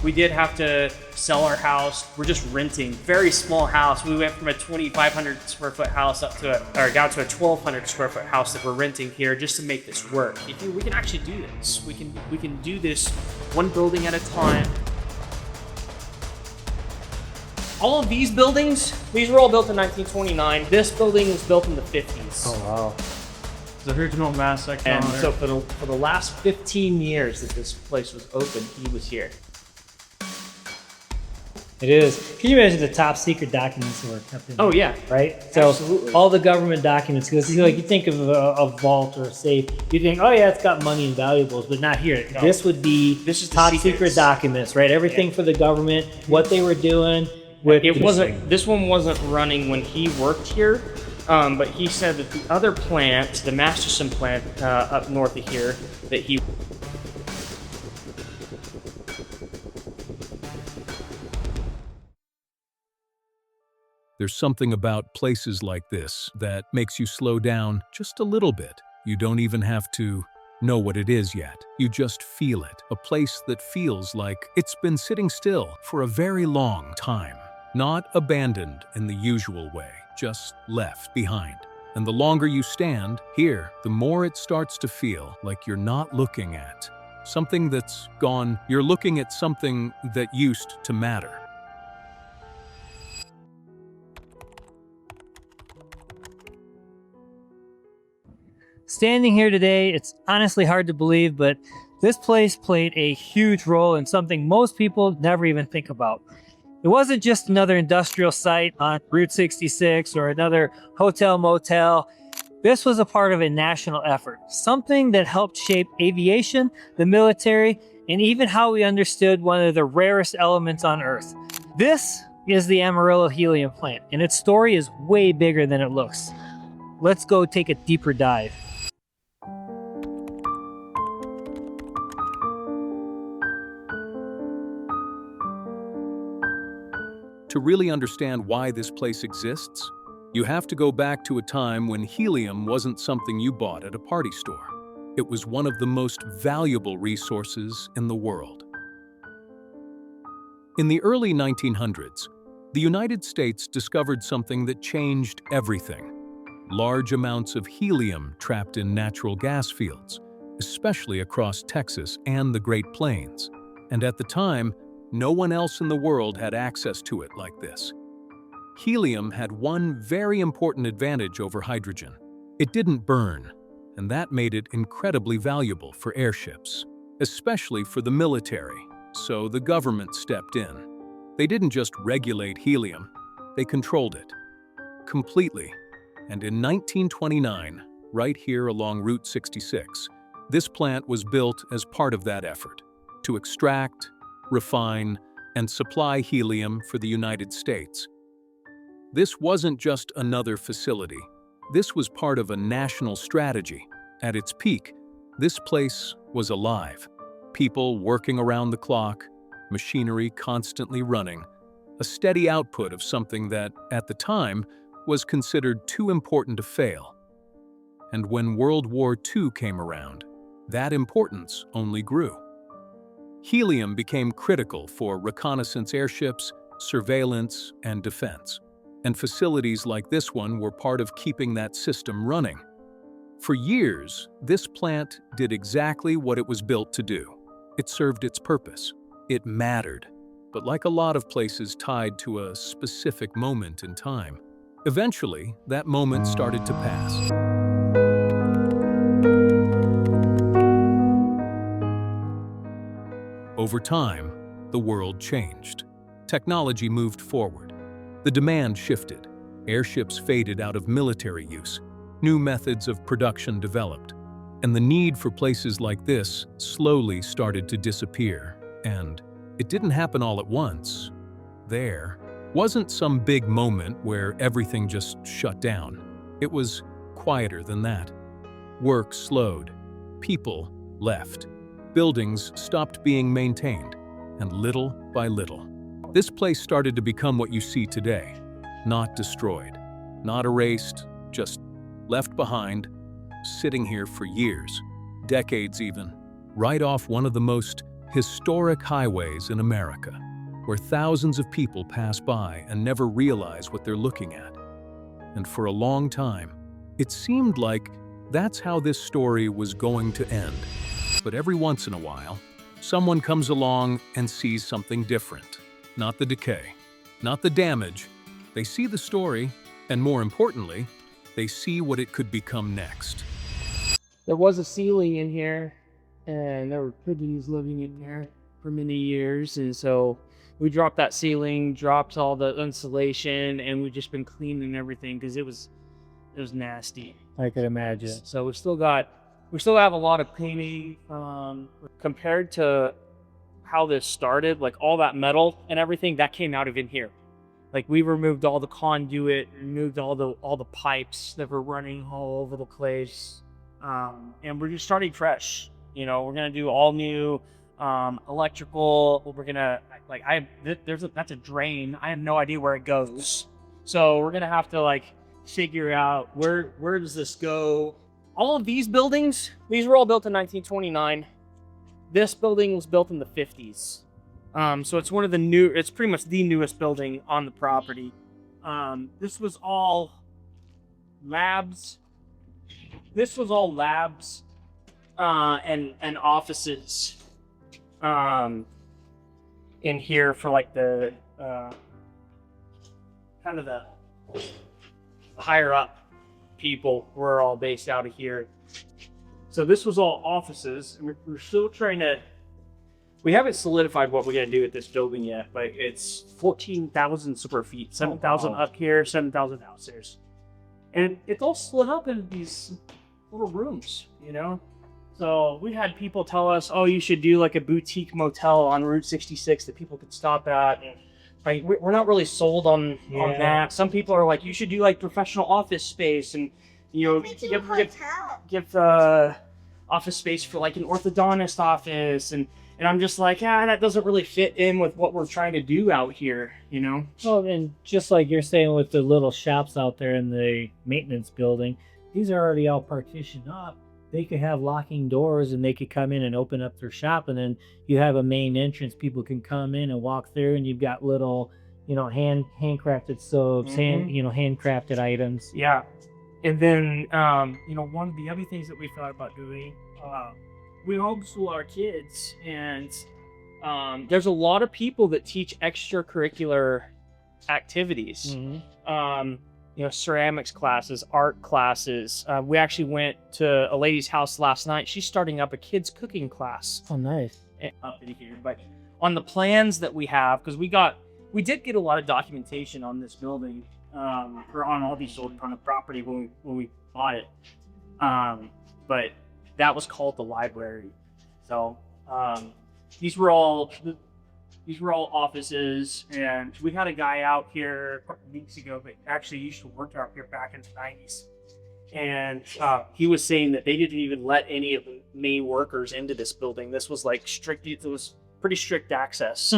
We did have to sell our house. We're just renting, very small house. We went from a 2,500 square foot house up to down to a 1,200 square foot house that we're renting here just to make this work. We can actually do this. We can do this one building at a time. All of these buildings, these were all built in 1929. This building was built in the 50s. Oh wow. The original mass spectrometer. And so for the last 15 years that this place was open, he was here. It is. Can you imagine the top secret documents that were kept in? Oh yeah. Right? So absolutely. all the government documents, because you think of a vault or a safe, you think, oh yeah, it's got money and valuables, but not here. No. This is top secret documents, right? Everything for the government, what they were doing. This one wasn't running when he worked here, but he said that the other plant, the Masterson plant up north of here, that he There's something about places like this that makes you slow down just a little bit. You don't even have to know what it is yet. You just feel it. A place that feels like it's been sitting still for a very long time. Not abandoned in the usual way, just left behind. And the longer you stand here, the more it starts to feel like you're not looking at something that's gone. You're looking at something that used to matter. Standing here today, it's honestly hard to believe, but this place played a huge role in something most people never even think about. It wasn't just another industrial site on Route 66 or another hotel motel. This was a part of a national effort, something that helped shape aviation, the military, and even how we understood one of the rarest elements on Earth. This is the Amarillo Helium Plant, and its story is way bigger than it looks. Let's go take a deeper dive. To really understand why this place exists, you have to go back to a time when helium wasn't something you bought at a party store. It was one of the most valuable resources in the world. In the early 1900s, the United States discovered something that changed everything. Large amounts of helium trapped in natural gas fields, especially across Texas and the Great Plains. And at the time, no one else in the world had access to it like this. Helium had one very important advantage over hydrogen. It didn't burn, and that made it incredibly valuable for airships, especially for the military, so the government stepped in. They didn't just regulate helium, they controlled it completely. And in 1929, right here along Route 66, this plant was built as part of that effort to extract, refine, and supply helium for the United States. This wasn't just another facility. This was part of a national strategy. At its peak, this place was alive. People working around the clock, machinery constantly running, a steady output of something that, at the time, was considered too important to fail. And when World War II came around, that importance only grew. Helium became critical for reconnaissance airships, surveillance, and defense. And facilities like this one were part of keeping that system running. For years, this plant did exactly what it was built to do. It served its purpose. It mattered. But like a lot of places tied to a specific moment in time, eventually, that moment started to pass. Over time, the world changed. Technology moved forward. The demand shifted. Airships faded out of military use. New methods of production developed. And the need for places like this slowly started to disappear. And it didn't happen all at once. There wasn't some big moment where everything just shut down. It was quieter than that. Work slowed. People left. Buildings stopped being maintained, and little by little, this place started to become what you see today. Not destroyed, not erased, just left behind, sitting here for years, decades even, right off one of the most Historic highways in America, where thousands of people pass by and never realize what they're looking at. And for a long time, it seemed like that's how this story was going to end. But every once in a while, someone comes along and sees something different. Not the decay, not the damage. They see the story, and more importantly, they see what it could become next. There was a ceiling in here, and there were pigeons living in here for many years, and so we dropped that ceiling, dropped all the insulation, and we've just been cleaning everything because it was nasty. I could imagine. So we still have a lot of painting compared to how this started. Like all that metal and everything that came out of in here. Like we removed all the conduit, removed all the pipes that were running all over the place, and we're just starting fresh. You know, we're gonna do all new electrical. We're gonna that's a drain. I have no idea where it goes, so we're gonna have to like figure out where does this go. All of these buildings, these were all built in 1929. This building was built in the 50s. So it's it's pretty much the newest building on the property. This was all labs. This was all labs and offices in here for like the kind of the higher up people were all based out of here. So this was all offices, and we're still trying to. We haven't solidified what we're gonna do with this building yet, but it's 14,000 square feet, 7,000 up here, 7,000 downstairs, and it's all split up into these little rooms, you know. So we had people tell us, "Oh, you should do like a boutique motel on Route 66 that people could stop at." And like we're not really sold on that. Some people are like, "You should do like professional office space," and you know, give office space for like an orthodontist office, and I'm just like, that doesn't really fit in with what we're trying to do out here, you know? Well, and just like you're saying with the little shops out there in the maintenance building, these are already all partitioned up. They could have locking doors and they could come in and open up their shop, and then you have a main entrance. People can come in and walk through, and you've got little, you know, handcrafted soaps, handcrafted items. Yeah. And then, you know, one of the other things that we thought about doing, we homeschool our kids, and there's a lot of people that teach extracurricular activities. You know, ceramics classes, art classes. We actually went to a lady's house last night. She's starting up a kids cooking class. Oh, nice. Up in here, but on the plans that we have, because we did get a lot of documentation on this building, or on all these sold on the property when we bought it. But that was called the library. So these were all offices, and we had a guy out here a couple weeks ago, but actually used to work out here back in the 90s. And he was saying that they didn't even let any of the main workers into this building. This was like strict. It was pretty strict access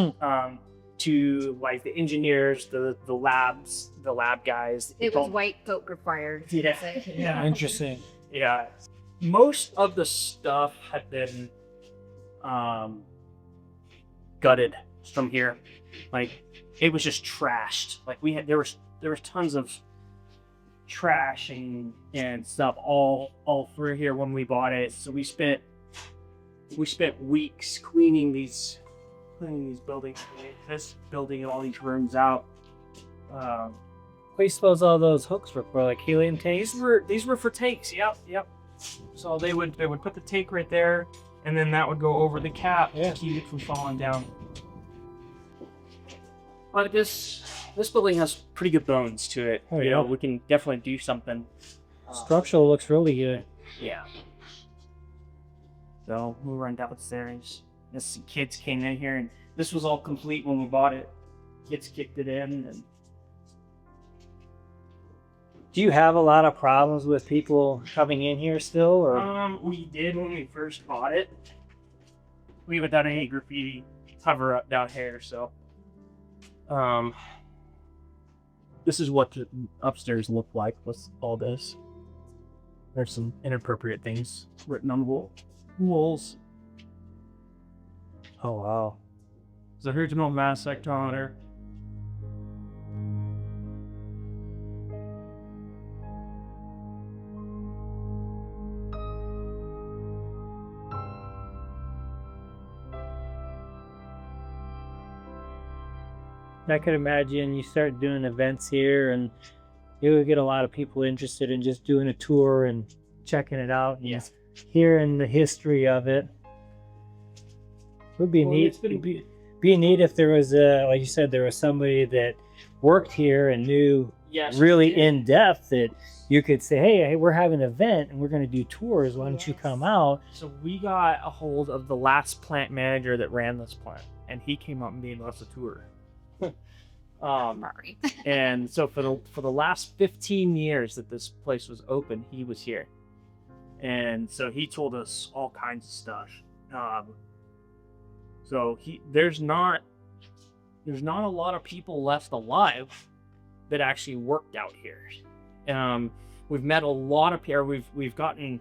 to like the engineers, the labs, the lab guys. It was white coat required. Yeah. Interesting. Yeah. Most of the stuff had been gutted from here. Like it was just trashed. Like there was tons of trash and stuff all through here when we bought it. So we spent weeks cleaning these buildings, this building and all these rooms out. What do you suppose all those hooks were for? Like helium tanks? These were for tanks. Yep. So they would put the tank right there, and then that would go over the cap to keep it from falling down. But this building has pretty good bones to it. Oh, you know, we can definitely do something. Structural looks really good. Yeah. So we'll run downstairs. This kids came in here, and this was all complete when we bought it. Kids kicked it in, and Do you have a lot of problems with people coming in here still, or? We did when we first bought it. We haven't done any graffiti cover up down here, so. This is what the upstairs looked like with all this. There's some inappropriate things written on the walls. Oh, wow. It's the original mass spectrometer. I could imagine you start doing events here and you would get a lot of people interested in just doing a tour and checking it out and Yes. hearing the history of it. It would be Well, neat. it's been- It'd be neat if there was like you said, there was somebody that worked here and knew Yes, really yeah. in depth that you could say, hey, we're having an event and we're going to do tours. Why don't you come out? So we got a hold of the last plant manager that ran this plant, and he came up and gave us a tour. Sorry. And so for the last 15 years that this place was open, he was here, and so he told us all kinds of stuff. So there's not a lot of people left alive that actually worked out here. We've met a lot of people. We've gotten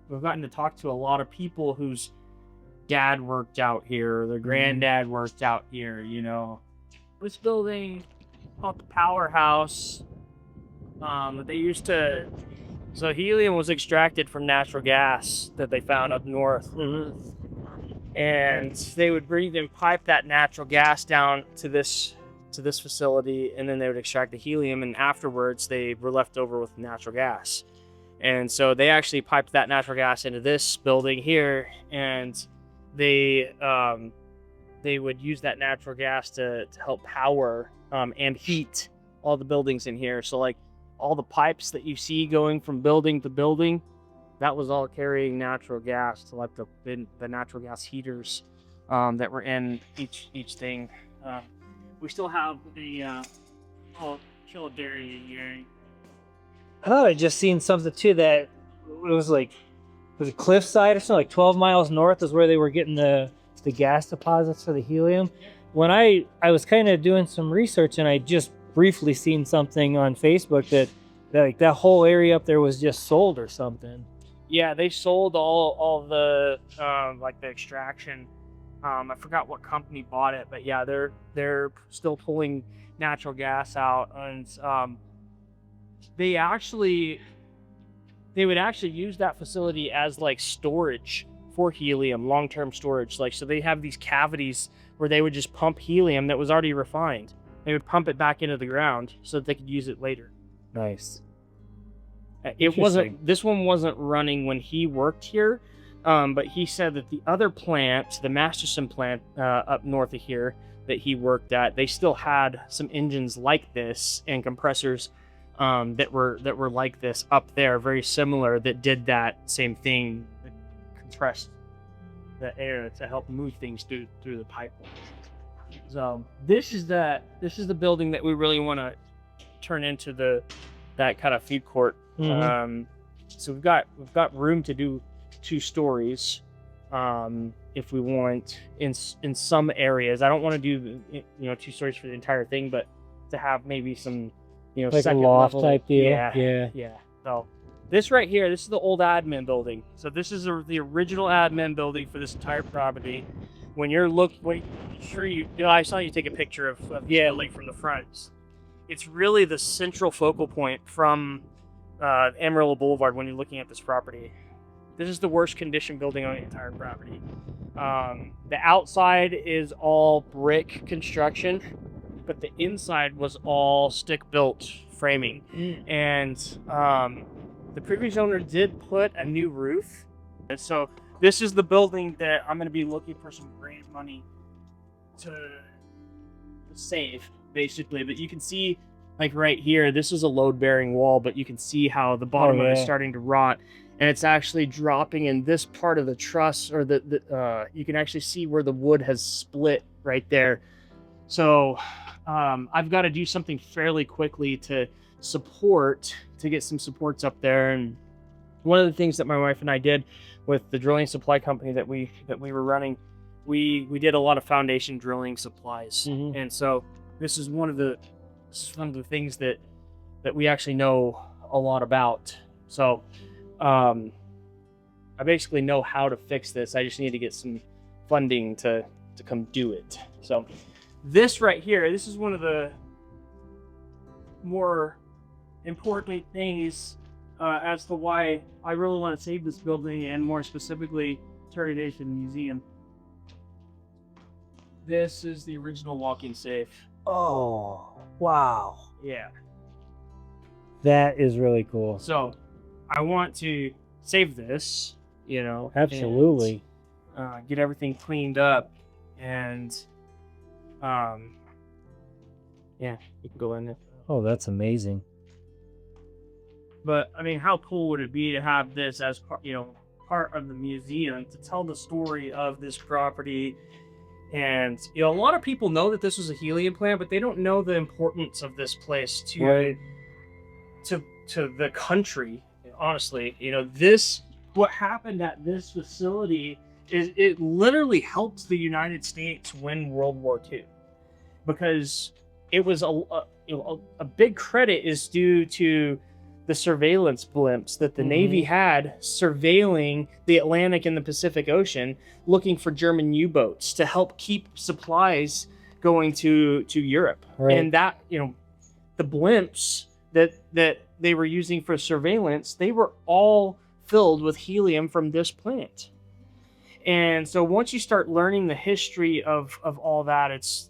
to talk to a lot of people whose dad worked out here, their granddad worked out here. You know, this building called the powerhouse. That they used to. So helium was extracted from natural gas that they found up north. And they would breathe and pipe that natural gas down to this facility, and then they would extract the helium, and afterwards they were left over with natural gas. And so they actually piped that natural gas into this building here, and they would use that natural gas to help power and heat all the buildings in here. So like all the pipes that you see going from building to building, that was all carrying natural gas to like the natural gas heaters that were in each thing. We still have the chilled area here. I thought I just seen something too that it was like, was it cliffside or something, like 12 miles north is where they were getting the gas deposits for the helium. When I was kind of doing some research and I just briefly seen something on Facebook that like that whole area up there was just sold or something. Yeah, they sold all the like the extraction. I forgot what company bought it, but yeah, they're still pulling natural gas out, and they would actually use that facility as like storage for helium, long-term storage. Like, so they have these cavities where they would just pump helium that was already refined. They would pump it back into the ground so that they could use it later. Nice. This one wasn't running when he worked here, but he said that the other plant, the Masterson plant up north of here that he worked at, they still had some engines like this and compressors that were like this up there, very similar, that did that same thing, that compressed the air to help move things through the pipeline. So this is the building that we really want to turn into that kind of food court. So we've got room to do 2 stories if we want in some areas. I don't want to do 2 stories for the entire thing, but to have maybe some Like a second loft level type deal. yeah. So this right here, this is the old admin building. So this is the original admin building for this entire property. When you're I saw you take a picture of the building from the front. It's really the central focal point from Amarillo Boulevard when you're looking at this property. This is the worst condition building on the entire property. The outside is all brick construction, but the inside was all stick-built framing. And the previous owner did put a new roof. And so this is the building that I'm going to be looking for some grant money to save, basically. But you can see, like right here, this is a load-bearing wall, but you can see how the bottom of it is starting to rot, and it's actually dropping in this part of the truss, or you can actually see where the wood has split right there. So I've got to do something fairly quickly to get some supports up there. And one of the things that my wife and I did with the drilling supply company that we were running, we did a lot of foundation drilling supplies. And so this is one of the things that we actually know a lot about. So I basically know how to fix this. I just need to get some funding to come do it. So this right here, this is one of the more important things as to why I really want to save this building, and more specifically turn it into a museum. This is the original walk-in safe. Oh, wow. Yeah. That is really cool. So I want to save this, you know. Absolutely. And, get everything cleaned up, and yeah, you can go in there. Oh, that's amazing. But I mean, how cool would it be to have this as part of the museum, to tell the story of this property? And a lot of people know that this was a helium plant, but they don't know the importance of this place to the country. Honestly, what happened at this facility is it literally helped the United States win World War II, because it was a big credit is due to the surveillance blimps that the Navy had surveilling the Atlantic and the Pacific Ocean, looking for German U-boats to help keep supplies going to Europe. Right. And that, the blimps that they were using for surveillance, they were all filled with helium from this plant. And so once you start learning the history of all that, it's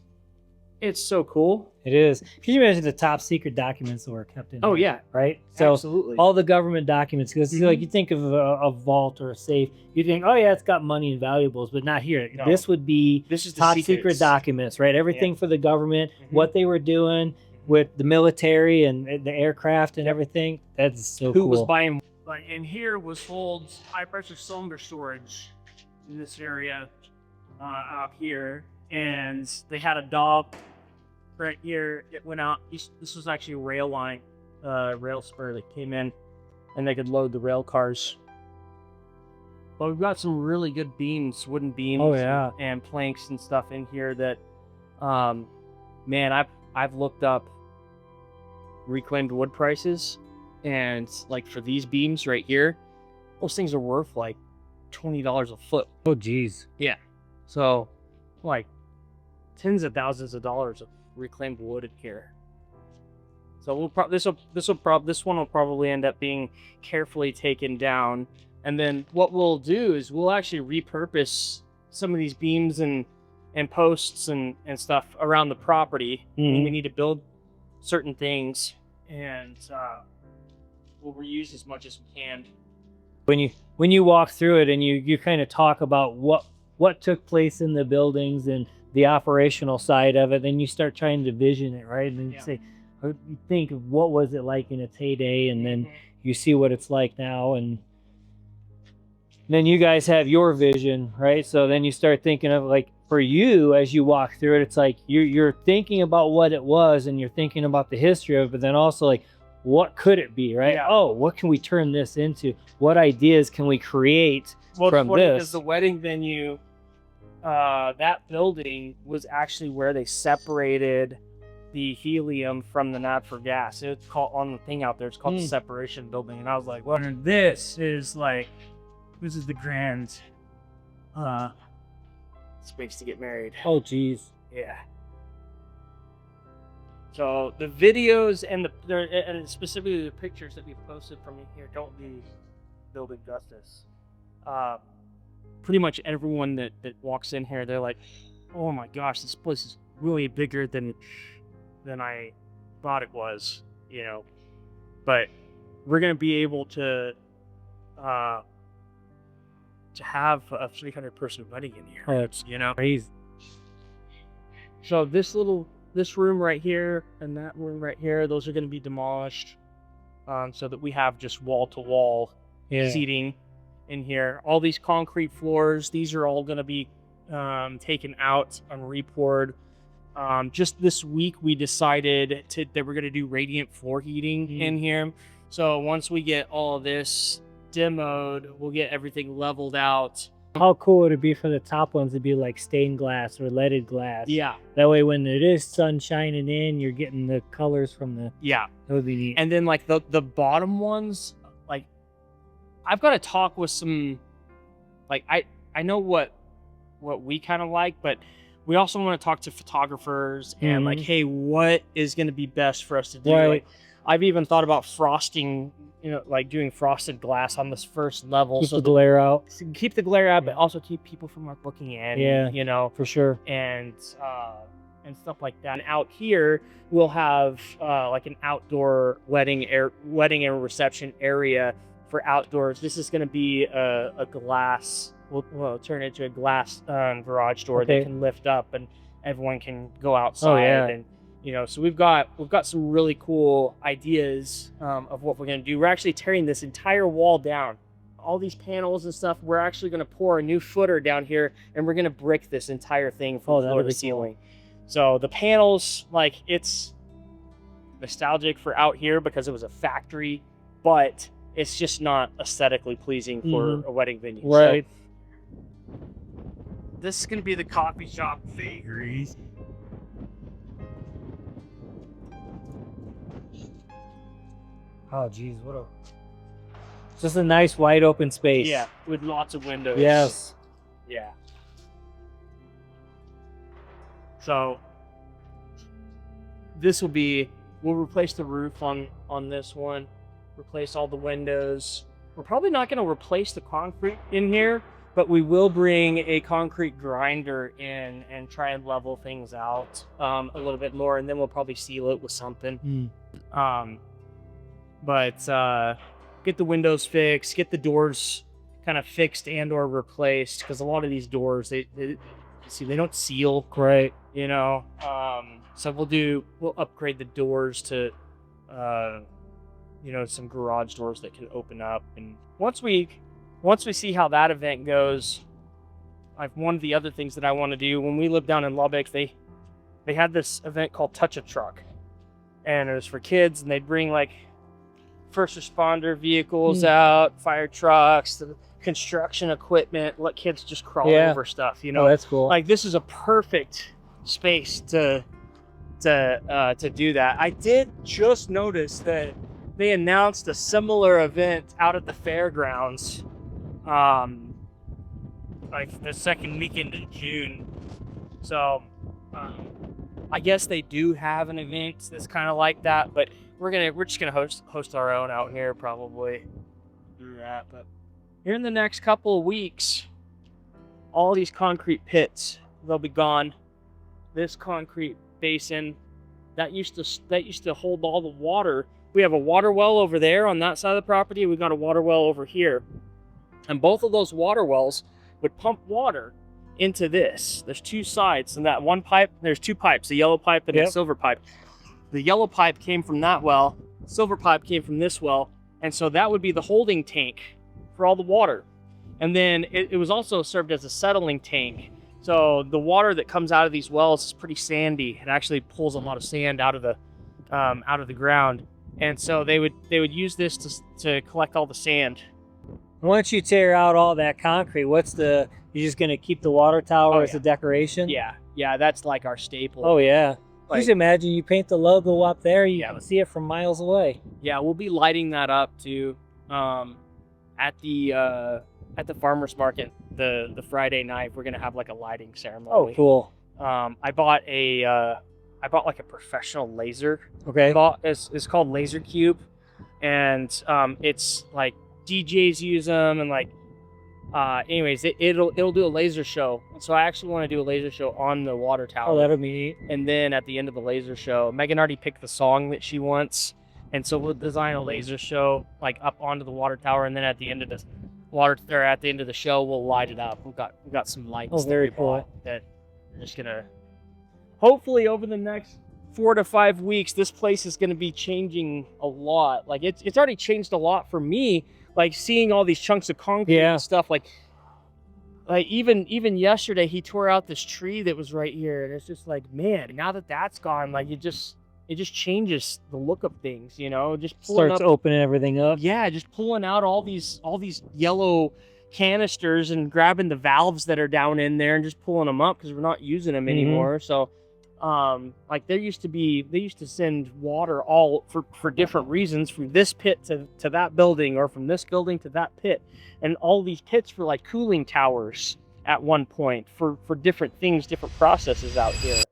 so cool. It is. Can you imagine the top secret documents that were kept in Oh, there, yeah. right? So Absolutely. all the government documents, because like you think of a vault or a safe, you think, oh yeah, it's got money and valuables, but not here. No. This would be This is the top secrets. secret documents, right? Everything for the government, Mhm. what they were doing with the military and the aircraft and everything. That's so Who cool. was buying? And here was holds high pressure cylinder storage in this area out here, and they had a dock right here. It went out. This was actually a rail line, rail spur that came in, and they could load the rail cars. But we've got some really good beams, wooden beams. Oh, yeah. and planks and stuff in here that, man, I've looked up reclaimed wood prices, and like for these beams right here, those things are worth like $20 a foot. Oh, geez. Yeah. So like tens of thousands of dollars of reclaimed wood in here. So this one will probably end up being carefully taken down, and then what we'll do is we'll actually repurpose some of these beams and posts and stuff around the property. Mhm. We need to build certain things, and we'll reuse as much as we can. When you walk through it and you kind of talk about what took place in the buildings and the operational side of it, then you start trying to vision it, right? And then you say, you think of what was it like in its heyday, and then you see what it's like now, and then you guys have your vision, right? So then you start thinking of, like, for you as you walk through it, it's like you're thinking about what it was, and you're thinking about the history of it, but then also like, what could it be, right? Yeah. Oh, what can we turn this into? What ideas can we create from this? Because the wedding venue, that building was actually where they separated the helium from the natural gas. It's called, on the thing out there, it's called the separation building. And I was like, well, this is the grand space to get married. Oh, geez. Yeah. So the videos and and specifically the pictures that we posted from here don't do building justice. Pretty much everyone that walks in here, they're like, "Oh my gosh, this place is really bigger than I thought it was," But we're gonna be able to have a 300-person wedding in here. Oh, it's crazy. So this room right here and that room right here, those are going to be demolished, so that we have just wall-to-wall seating in here. All these concrete floors, these are all going to be taken out and repoured. Just this week, we decided that we're going to do radiant floor heating in here. So once we get all of this demoed, we'll get everything leveled out. How cool would it be for the top ones to be like stained glass or leaded glass? Yeah. That way when it is sun shining in, you're getting the colors from the... Yeah. That would be neat. And then like the bottom ones, like I've got to talk with some, like I know what what we kind of like, but we also want to talk to photographers and like, hey, what is going to be best for us to do? Right. Like, I've even thought about frosting, you know, like doing frosted glass on this first level, Keep so the glare out. keep the glare out, but also keep people from like looking in. Yeah, you know, for sure. and stuff like that. And out here, we'll have like an outdoor wedding and reception area for outdoors. This is going to be a glass. We'll turn it into a glass garage door that can lift up, and everyone can go outside. And you know, so we've got some really cool ideas of what we're going to do. We're actually tearing this entire wall down. All these panels and stuff, we're actually going to pour a new footer down here, and we're going to brick this entire thing from floor to ceiling. So the panels, like, it's nostalgic for out here because it was a factory, but it's just not aesthetically pleasing for a wedding venue. Right. So this is going to be the coffee shop vagaries. Oh, geez, what a... Just a nice wide open space. Yeah, with lots of windows. Yes. Yeah. So this will be, we'll replace the roof on this one, replace all the windows. We're probably not going to replace the concrete in here, but we will bring a concrete grinder in and try and level things out a little bit more, and then we'll probably seal it with something. But get the windows fixed, get the doors kind of fixed and or replaced, because a lot of these doors, they don't seal right, you know. So we'll upgrade the doors to you know, some garage doors that can open up. And once we see how that event goes, like, one of the other things that I want to do, when we lived down in Lubbock, they had this event called Touch a Truck, and it was for kids, and they'd bring like first responder vehicles out, fire trucks, the construction equipment, let kids just crawl over stuff, you know. Oh, that's cool. Like, this is a perfect space to do that. I did just notice that they announced a similar event out at the fairgrounds, like the second weekend of June. So I guess they do have an event that's kind of like that, but we're just gonna host our own out here, probably do that. But here in the next couple of weeks, all these concrete pits, they'll be gone. This concrete basin that used to hold all the water. We have a water well over there on that side of the property. We've got a water well over here, and both of those water wells would pump water into this. There's two sides, and that one pipe, there's two pipes, a yellow pipe and a silver pipe. The yellow pipe came from that well, silver pipe came from this well, and so that would be the holding tank for all the water. And then it was also served as a settling tank. So the water that comes out of these wells is pretty sandy. It actually pulls a lot of sand out of the ground, and so they would use this to collect all the sand. Once you tear out all that concrete, you're just gonna keep the water tower as a decoration? Yeah, that's like our staple. Oh yeah. Like, just imagine you paint the logo up there, you can see it from miles away. Yeah, we'll be lighting that up too. At the farmers market, the Friday night, we're gonna have like a lighting ceremony. Oh, cool. I bought like a professional laser. Okay. It's called Laser Cube, and it's like DJs use them, and like anyways, it'll do a laser show. So I actually want to do a laser show on the water tower. Oh, that'll be neat. And then at the end of the laser show, Megan already picked the song that she wants, and so we'll design a laser show like up onto the water tower, and then at the end of the show, we'll light it up. We've got some lights. Oh, very cool. That we're just gonna, hopefully over the next 4 to 5 weeks, this place is gonna be changing a lot. Like, it's already changed a lot for me. Like, seeing all these chunks of concrete and stuff, like even yesterday, he tore out this tree that was right here, and it's just like, man, now that that's gone, like, it just changes the look of things, you know. Just starts opening everything up. Yeah, just pulling out all these yellow canisters and grabbing the valves that are down in there and just pulling them up because we're not using them anymore. So like, they used to send water all for different reasons, from this pit to that building, or from this building to that pit, and all these pits for like cooling towers at one point for different things, different processes out here.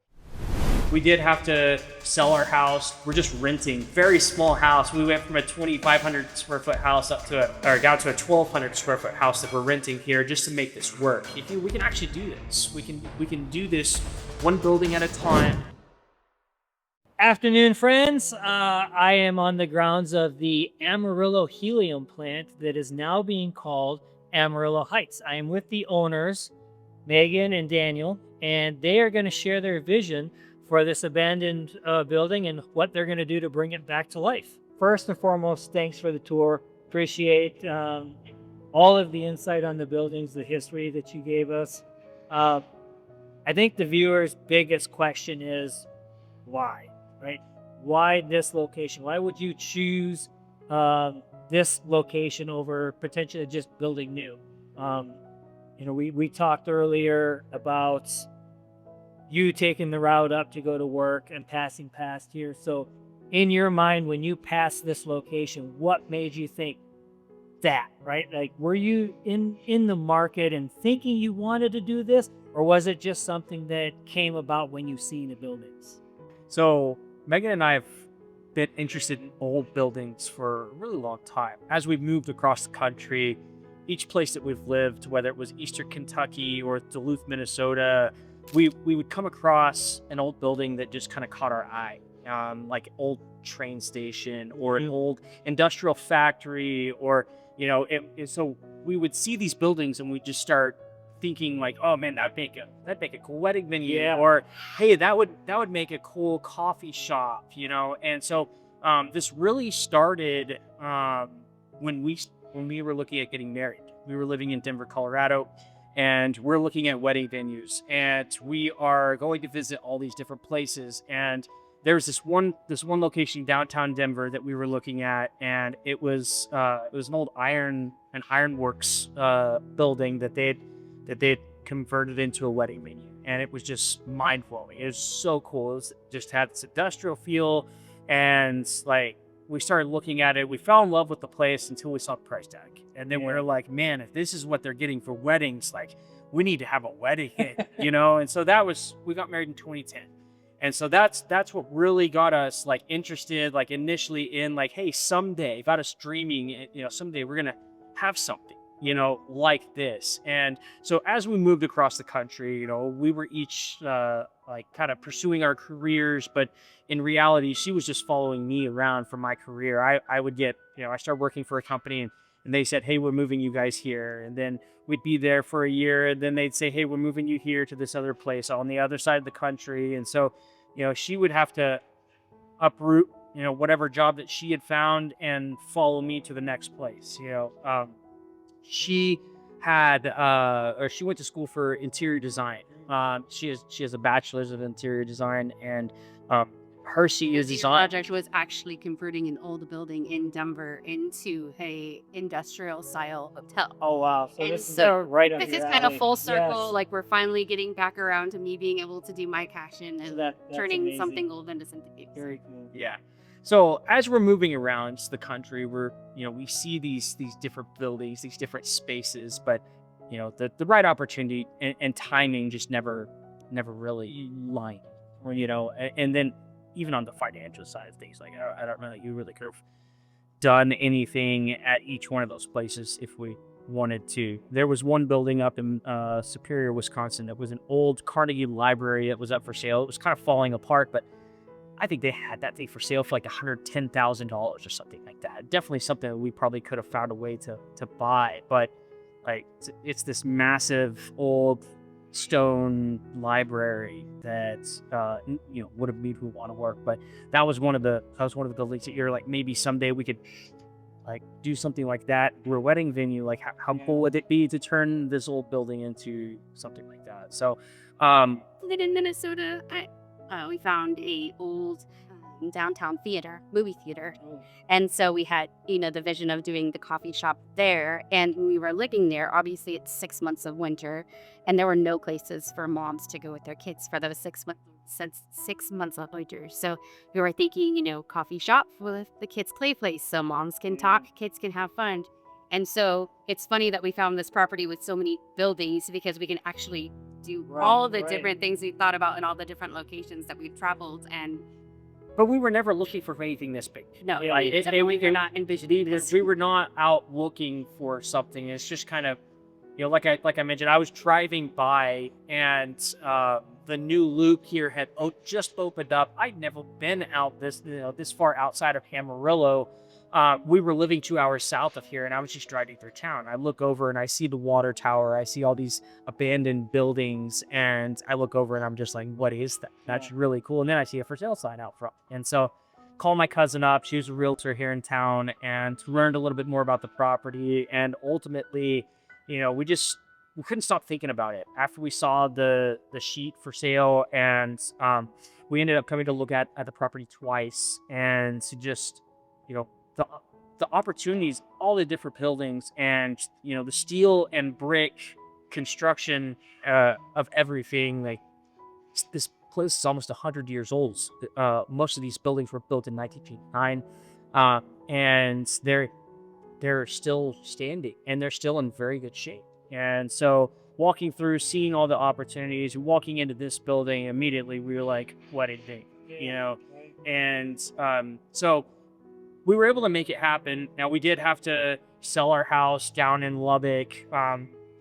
We did have to sell our house. We're just renting, very small house. We went from a 2,500 square foot house down to a 1,200 square foot house that we're renting here just to make this work. We can actually do this. We can do this one building at a time. Afternoon, friends. I am on the grounds of the Amarillo Helium Plant that is now being called Amarillo Heights. I am with the owners, Megan and Daniel, and they are going to share their vision for this abandoned building and what they're going to do to bring it back to life. First and foremost, thanks for the tour. Appreciate all of the insight on the buildings, the history that you gave us. I think the viewer's biggest question is why, right? Why this location? Why would you choose this location over potentially just building new? We talked earlier about you taking the route up to go to work and passing past here. So in your mind, when you passed this location, what made you think that, right? Like, were you in the market and thinking you wanted to do this, or was it just something that came about when you seen the buildings? So Megan and I have been interested in old buildings for a really long time. As we've moved across the country, each place that we've lived, whether it was Eastern Kentucky or Duluth, Minnesota, we would come across an old building that just kind of caught our eye, like old train station or an old industrial factory, or so we would see these buildings and we just start thinking like, oh man, that'd make a cool wedding venue, or hey, that would make a cool coffee shop, And so this really started when we were looking at getting married. We were living in Denver, Colorado, and we're looking at wedding venues, and we are going to visit all these different places. And there's this one location downtown Denver that we were looking at, and it was an old ironworks building that they'd converted into a wedding venue, and it was just mind blowing. It was so cool. It just had this industrial feel, and like we started looking at it. We fell in love with the place until we saw the price tag. And then we were like, man, if this is what they're getting for weddings, like we need to have a wedding, And so we got married in 2010. And so that's what really got us like interested, like initially in like, hey, someday, got us dreaming, someday we're going to have something, like this. And so as we moved across the country, we were each like kind of pursuing our careers, but in reality, she was just following me around for my career. I would get, I started working for a company, and they said, hey, we're moving you guys here. And then we'd be there for a year, and then they'd say, hey, we're moving you here to this other place on the other side of the country. And so, she would have to uproot, whatever job that she had found and follow me to the next place. She had, or she went to school for interior design. She has a bachelor's of interior design, and her CE design project was actually converting an old building in Denver into a industrial style hotel. Oh wow! So And this is so right under This is your kind of alley. full circle. Yes. Like we're finally getting back around to me being able to do my passion and That's turning amazing. something old into something new. Very cool. Yeah. So as we're moving around the country, we see these different buildings, these different spaces, but the right opportunity and timing just never really lined, and then even on the financial side of things, like I don't know that you really could have done anything at each one of those places if we wanted to. There was one building up in Superior, Wisconsin that was an old Carnegie library that was up for sale. It was kind of falling apart, but I think they had that thing for sale for like $110,000 or something like that. Definitely something that we probably could have found a way to buy, but like it's this massive old stone library that would have made me want to work. But that was one of the buildings that you're like, maybe someday we could like do something like that. We're a wedding venue. Like how cool would it be to turn this old building into something like that? So Then in Minnesota, we found a old downtown movie theater. And so we had, the vision of doing the coffee shop there. And when we were living there, obviously it's 6 months of winter, and there were no places for moms to go with their kids for those 6 months. Since 6 months of winter. So we were thinking, coffee shop with the kids' play place, so moms can talk, kids can have fun. And so it's funny that we found this property with so many buildings because we can actually do all the different things we thought about in all the different locations that we've traveled. And But we were never looking for anything this big. no, You're not envisioning this. We were not out looking for something. It's just kind of, like I mentioned, I was driving by and the new loop here had just opened up. I'd never been out this far outside of Amarillo. We were living 2 hours south of here, and I was just driving through town. I look over and I see the water tower. I see all these abandoned buildings, and I look over and I'm just like, what is that? That's really cool. And then I see a for sale sign out front. And so call my cousin up. She was a realtor here in town and learned a little bit more about the property. And ultimately, we couldn't stop thinking about it after we saw the sheet for sale. And we ended up coming to look at the property twice, and to just, the opportunities, all the different buildings, and the steel and brick construction of everything. Like, this place is almost 100 years old. Most of these buildings were built in 1959, and they're still standing, and they're still in very good shape. And so walking through, seeing all the opportunities, walking into this building, immediately we were like, what a thing, And so we were able to make it happen. Now, we did have to sell our house down in Lubbock.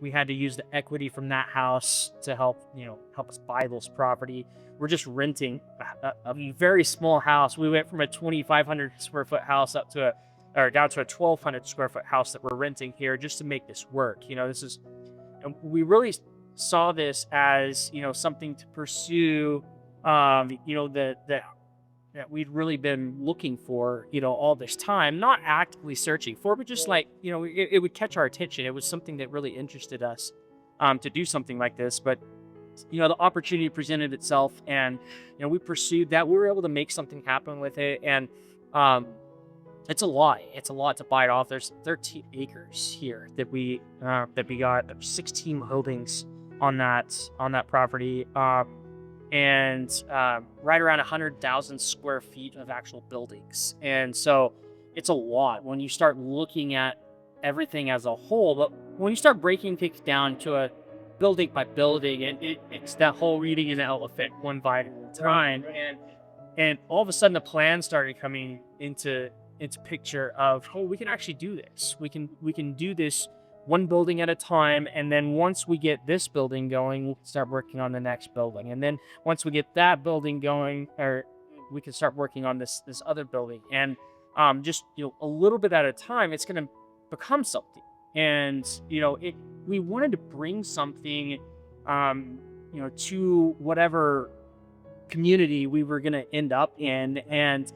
We had to use the equity from that house to help us buy this property. We're just renting a very small house. We went from a 2,500 square foot house down to a 1,200 square foot house that we're renting here just to make this work. And we really saw this as, something to pursue, that we'd really been looking for, all this time, not actively searching for, but just like, it would catch our attention. It was something that really interested us, to do something like this. But, the opportunity presented itself, and, we pursued that. We were able to make something happen with it. And, it's a lot to bite off. There's 13 acres here that we got. There's 16 buildings on that property. And right around 100,000 square feet of actual buildings. And so it's a lot when you start looking at everything as a whole. But when you start breaking things down to a building by building, and it's that whole eating an elephant one bite at a time. And all of a sudden the plan started coming into picture of, oh, we can actually do this. We can do this one building at a time, and then once we get this building going, we'll start working on the next building, and then once we get that building going, or we can start working on this other building, and just a little bit at a time, it's going to become something. And we wanted to bring something to whatever community we were going to end up in, and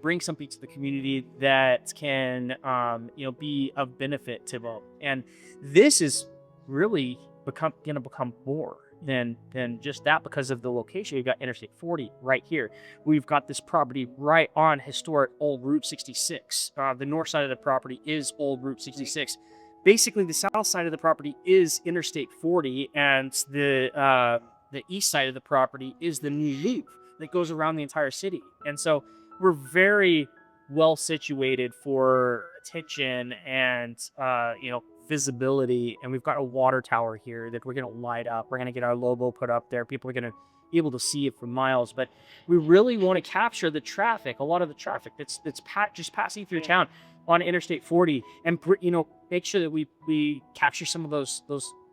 bring something to the community that can, be of benefit to both. And this is really going to become more than just that, because of the location. You've got Interstate 40 right here. We've got this property right on historic Old Route 66. The north side of the property is Old Route 66. Basically, the south side of the property is Interstate 40, and the east side of the property is the new loop that goes around the entire city. And so we're very well situated for attention and, visibility. And we've got a water tower here that we're going to light up. We're going to get our logo put up there. People are going to be able to see it for miles. But we really want to capture the traffic, a lot of the traffic that's just passing through town on Interstate 40, and, make sure that we capture some of those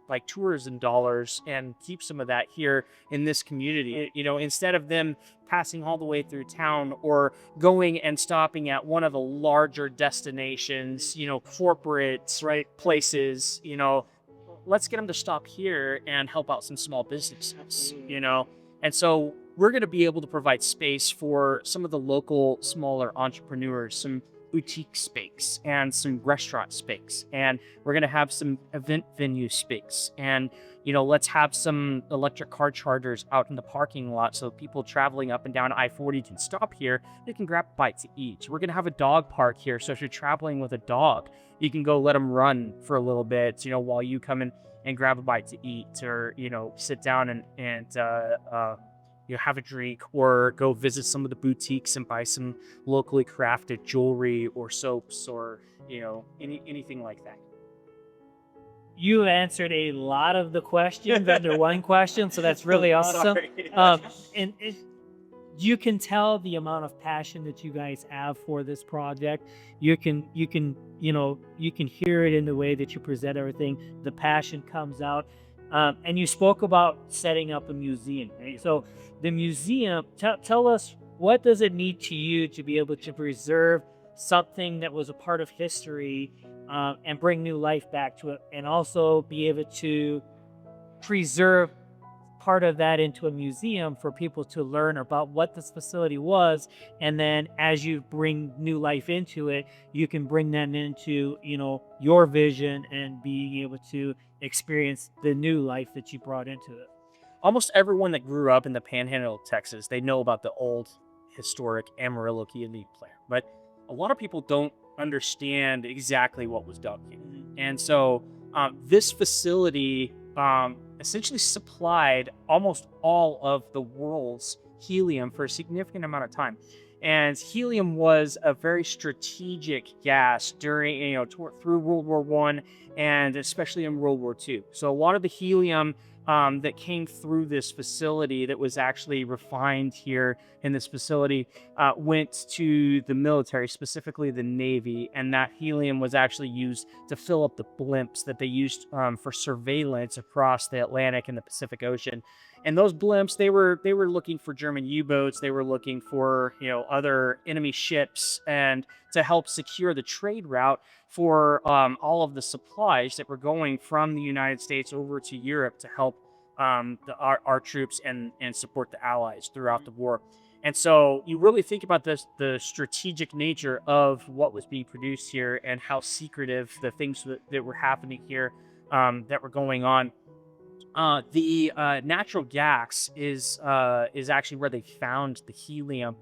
like tourism dollars and keep some of that here in this community. Instead of them passing all the way through town or going and stopping at one of the larger destinations, corporate places, let's get them to stop here and help out some small businesses, And so we're going to be able to provide space for some of the local smaller entrepreneurs, some boutique space and some restaurant space, and we're going to have some event venue space, and let's have some electric car chargers out in the parking lot, so people traveling up and down I-40 can stop here. They can grab a bite to eat. We're going to have a dog park here, so if you're traveling with a dog, you can go let them run for a little bit, while you come in and grab a bite to eat, or sit down and have a drink or go visit some of the boutiques and buy some locally crafted jewelry or soaps or anything like that. You answered a lot of the questions under one question, so that's really awesome. Sorry. And you can tell the amount of passion that you guys have for this project. You can hear it in the way that you present everything. The passion comes out. And you spoke about setting up a museum, right? So the museum, tell us, what does it need to you to be able to preserve something that was a part of history, and bring new life back to it, and also be able to preserve part of that into a museum for people to learn about what this facility was, and then as you bring new life into it, you can bring that into your vision and being able to experience the new life that you brought into it. Almost everyone that grew up in the Panhandle of Texas, they know about the old historic Amarillo Helium Plant, but a lot of people don't understand exactly what was done here. And so this facility essentially supplied almost all of the world's helium for a significant amount of time. And helium was a very strategic gas during, through World War I and especially in World War II. So a lot of the helium that came through this facility that was actually refined here in this facility went to the military, specifically the Navy, and that helium was actually used to fill up the blimps that they used for surveillance across the Atlantic and the Pacific Ocean. And those blimps, they were looking for German U-boats, they were looking for other enemy ships, and to help secure the trade route for all of the supplies that were going from the United States over to Europe to help our troops and support the Allies throughout the war. And so you really think about the strategic nature of what was being produced here and how secretive the things that were happening here that were going on. The natural gas is actually where they found the helium.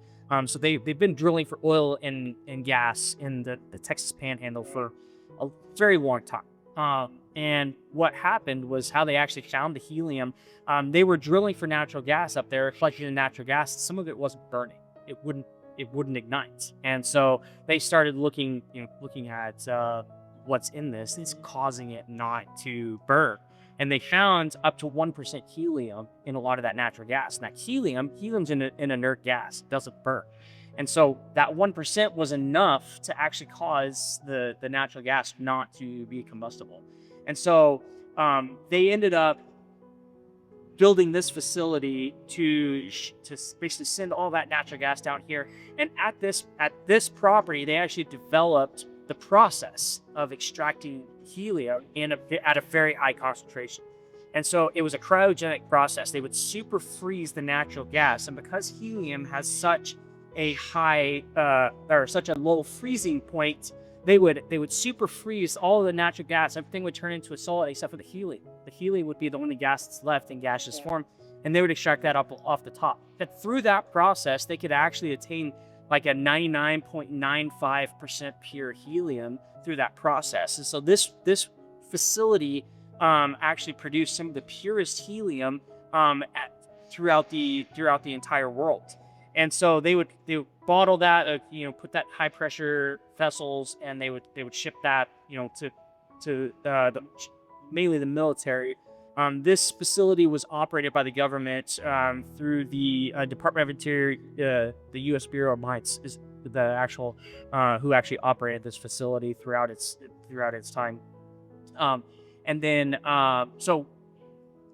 So they've been drilling for oil and gas in the Texas Panhandle for a very long time. And what happened was how they actually found the helium. They were drilling for natural gas up there, collecting the natural gas. Some of it wasn't burning. It wouldn't ignite. And so they started looking at what's in this. It's causing it not to burn. And they found up to 1% helium in a lot of that natural gas. And that helium's an inert gas, it doesn't burn. And so that 1% was enough to actually cause the natural gas not to be combustible. And so they ended up building this facility to basically send all that natural gas down here. And at this property, they actually developed the process of extracting helium at a very high concentration. And so it was a cryogenic process. They would super freeze the natural gas. And because helium has such a high or such a low freezing point, they would super freeze all of the natural gas. Everything would turn into a solid except for the helium. The helium would be the only gas that's left in gaseous form, and they would extract that up off the top. And through that process, they could actually attain like a 99.95% pure helium through that process. And so this facility actually produced some of the purest helium throughout the entire world. And so they would bottle that, put that high pressure vessels, and they would ship that, to mainly the military. This facility was operated by the government through the Department of Interior. The U.S. Bureau of Mines is the actual who actually operated this facility throughout its time. And then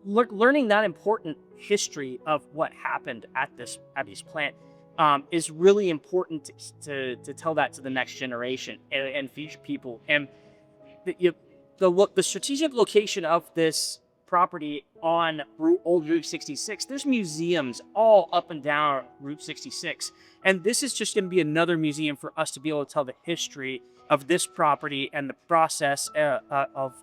learning that important history of what happened at this plant is really important to tell that to the next generation and future people. And the strategic location of this property on old Route 66, there's museums all up and down Route 66, and this is just going to be another museum for us to be able to tell the history of this property and the process of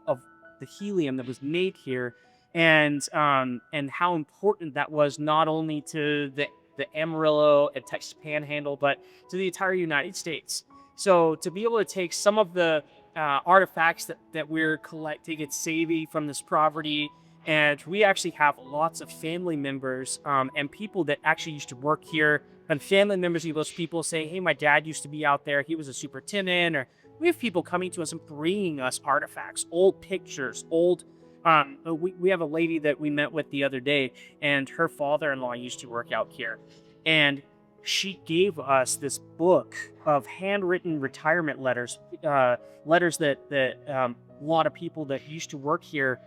the helium that was made here, and how important that was not only to the Amarillo and Texas Panhandle, but to the entire United States. So to be able to take some of the artifacts that we're collecting at Savvy from this property And we actually have lots of family members and people that actually used to work here. And family members of those people say, hey, my dad used to be out there. He was a superintendent. Or we have people coming to us and bringing us artifacts, old pictures, old. We have a lady that we met with the other day, and her father-in-law used to work out here. And she gave us this book of handwritten retirement letters, letters that a lot of people that used to work here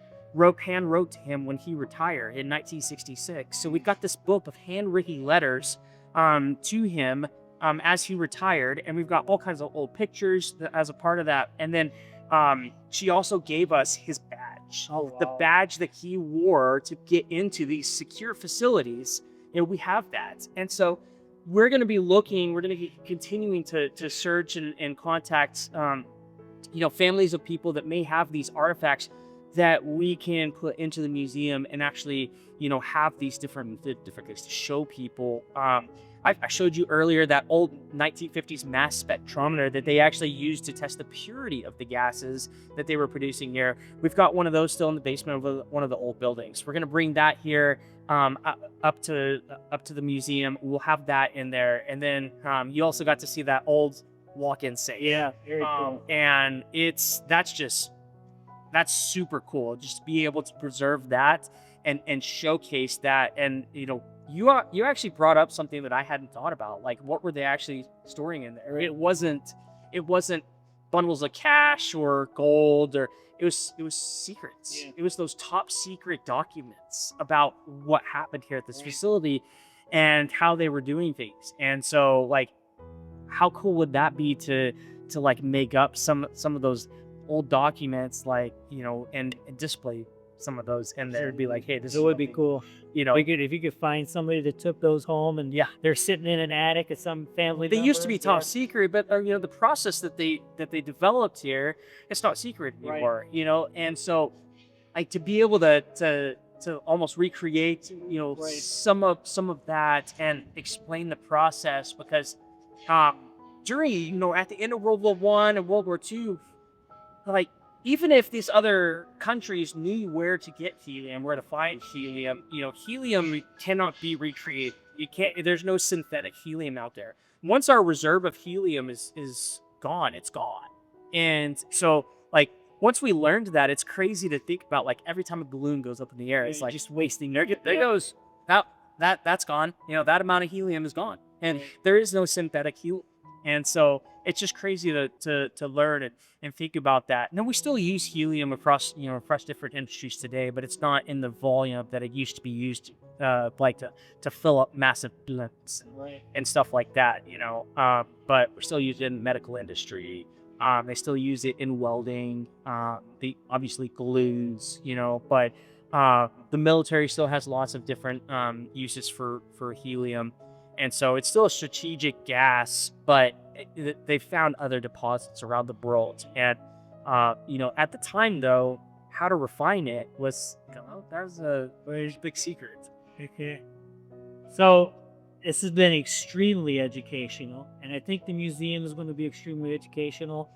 hand wrote to him when he retired in 1966. So we got this book of handwritten letters to him as he retired, and we've got all kinds of old pictures as a part of that. And then she also gave us his badge, the badge that he wore to get into these secure facilities. We have that, and so we're going to be looking. We're going to be continuing to search and contact, families of people that may have these artifacts that we can put into the museum and actually, have these different things to show people. I showed you earlier that old 1950s mass spectrometer that they actually used to test the purity of the gases that they were producing here. We've got one of those still in the basement of one of the old buildings. We're going to bring that here up to the museum. We'll have that in there. And then you also got to see that old walk-in safe. Yeah, very cool. And that's super cool. Just be able to preserve that and showcase that. And you actually brought up something that I hadn't thought about. Like, what were they actually storing in there? It wasn't bundles of cash or gold, or it was secrets. Yeah. It was those top secret documents about what happened here at this facility and how they were doing things. And so, like, how cool would that be to like make up some of those old documents, like, and display some of those in there. It'd be like, hey, this It would be cool. if you could find somebody that took those home, and they're sitting in an attic at some family. They used to be top member. secret, but the process that they developed here, it's not secret anymore. And so, like, to be able to almost recreate some of that and explain the process, because during at the end of World War I and World War II, like, even if these other countries knew where to get helium, where to find helium, helium cannot be recreated. You can't. There's no synthetic helium out there. Once our reserve of helium is gone, it's gone. And so, like, once we learned that, it's crazy to think about. Like, every time a balloon goes up in the air, it's like just wasting. There goes that's gone. That amount of helium is gone, and there is no synthetic helium. And so it's just crazy to learn and think about that. Now, we still use helium across different industries today, but it's not in the volume that it used to be used, like to fill up massive blimps and stuff like that. But we're still using it in the medical industry. They still use it in welding. The obviously glues, but the military still has lots of different uses for helium. And so it's still a strategic gas, but they found other deposits around the world. And, at the time, though, how to refine it was, that was a very big secret. Okay. So this has been extremely educational, and I think the museum is going to be extremely educational.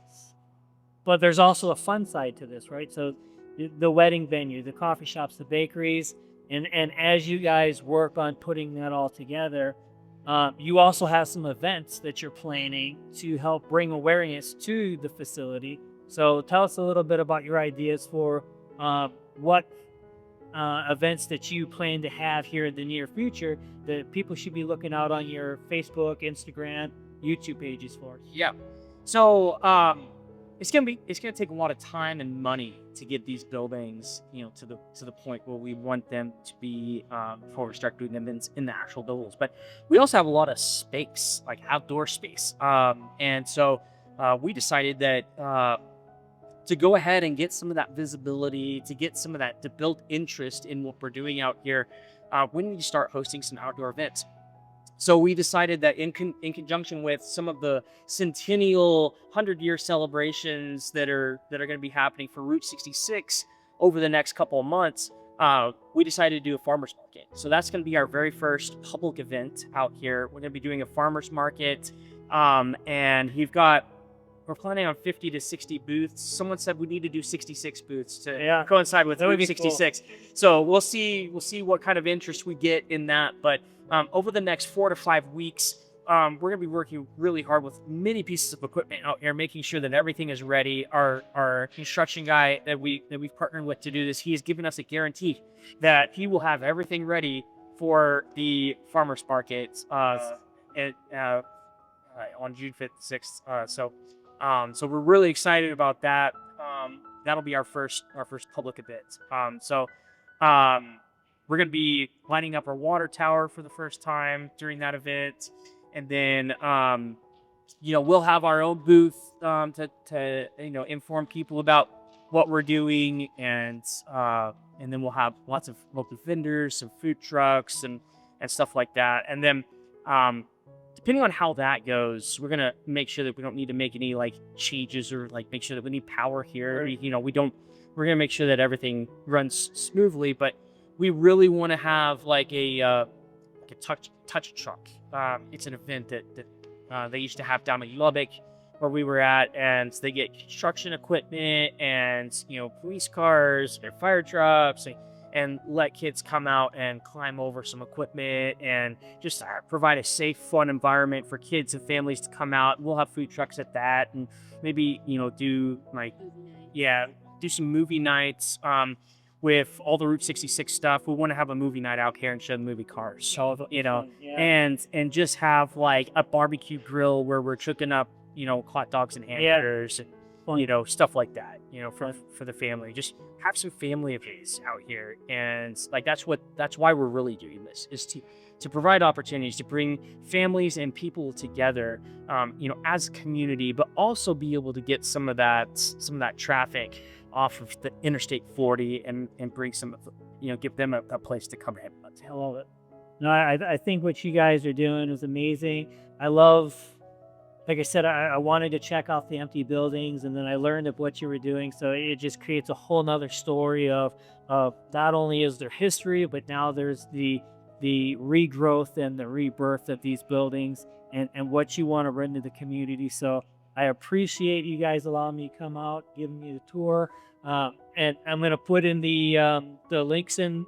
But there's also a fun side to this, right? So the wedding venue, the coffee shops, the bakeries, and as you guys work on putting that all together, you also have some events that you're planning to help bring awareness to the facility. So tell us a little bit about your ideas for what events that you plan to have here in the near future that people should be looking out on your Facebook, Instagram, YouTube pages for. Yeah. So it's gonna take a lot of time and money to get these buildings, to the point where we want them to be before we start doing them in the actual buildings. But we also have a lot of space, like outdoor space, and so we decided that to go ahead and get some of that visibility, to get some of that, to build interest in what we're doing out here, we need to start hosting some outdoor events. So we decided that in conjunction with some of the centennial 100-year celebrations that are going to be happening for Route 66 over the next couple of months, we decided to do a farmers market. So that's going to be our very first public event out here. We're going to be doing a farmers market, and we've got we're planning on 50 to 60 booths. Someone said we need to do 66 booths to Yeah. coincide with That would Route be cool. 66. So we'll see what kind of interest we get in that. But over the next 4 to 5 weeks, we're gonna be working really hard with many pieces of equipment out here, making sure that everything is ready. Our construction guy that we've partnered with to do this, he has given us a guarantee that he will have everything ready for the farmers market on June 5th, 6th. So we're really excited about that. That'll be our first public event. We're gonna be lighting up our water tower for the first time during that event, and then we'll have our own booth to inform people about what we're doing, and then we'll have lots of local vendors, some food trucks, and stuff like that. And then depending on how that goes, we're gonna make sure that we don't need to make any like changes or like make sure that we need power here. Right. We don't. We're gonna make sure that everything runs smoothly, but we really want to have like a touch truck. It's an event that they used to have down in Lubbock, where we were at, and they get construction equipment and police cars, their fire trucks, and let kids come out and climb over some equipment and just provide a safe, fun environment for kids and families to come out. We'll have food trucks at that, and maybe do like do some movie nights. With all the Route 66 stuff, we want to have a movie night out here and show the movie cars. So, Yeah. and just have like a barbecue grill where we're cooking up, hot dogs and hamburgers, and, stuff like that, for the family. Just have some family events out here. And like, that's why we're really doing this, is to provide opportunities to bring families and people together, as a community, but also be able to get some of that traffic off of the Interstate 40 and bring some, give them a place to come in. I love it. No, I think what you guys are doing is amazing. I love, like I said, I wanted to check out the empty buildings, and then I learned of what you were doing. So it just creates a whole nother story of not only is there history, but now there's the regrowth and the rebirth of these buildings and what you want to bring to the community. So I appreciate you guys allowing me to come out, giving me the tour. And I'm going to put in the links, in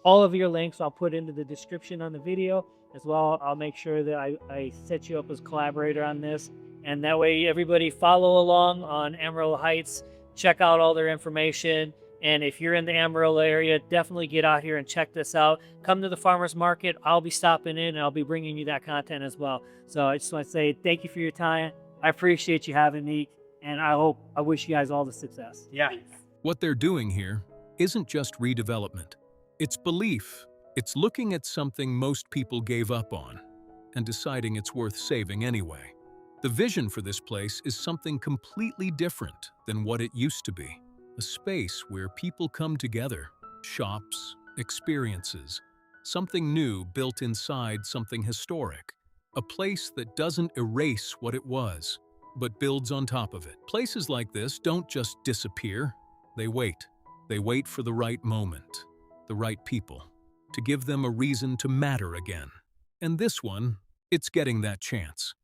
all of your links. I'll put into the description on the video as well. I'll make sure that I set you up as collaborator on this. And that way everybody follow along on Amarillo Heights, check out all their information. And if you're in the Amarillo area, definitely get out here and check this out. Come to the farmers market. I'll be stopping in, and I'll be bringing you that content as well. So I just want to say thank you for your time. I appreciate you having me, and I wish you guys all the success. Yeah. What they're doing here isn't just redevelopment. It's belief. It's looking at something most people gave up on and deciding it's worth saving anyway. The vision for this place is something completely different than what it used to be. A space where people come together, shops, experiences, something new built inside something historic. A place that doesn't erase what it was, but builds on top of it. Places like this don't just disappear, they wait. They wait for the right moment, the right people, to give them a reason to matter again. And this one, it's getting that chance.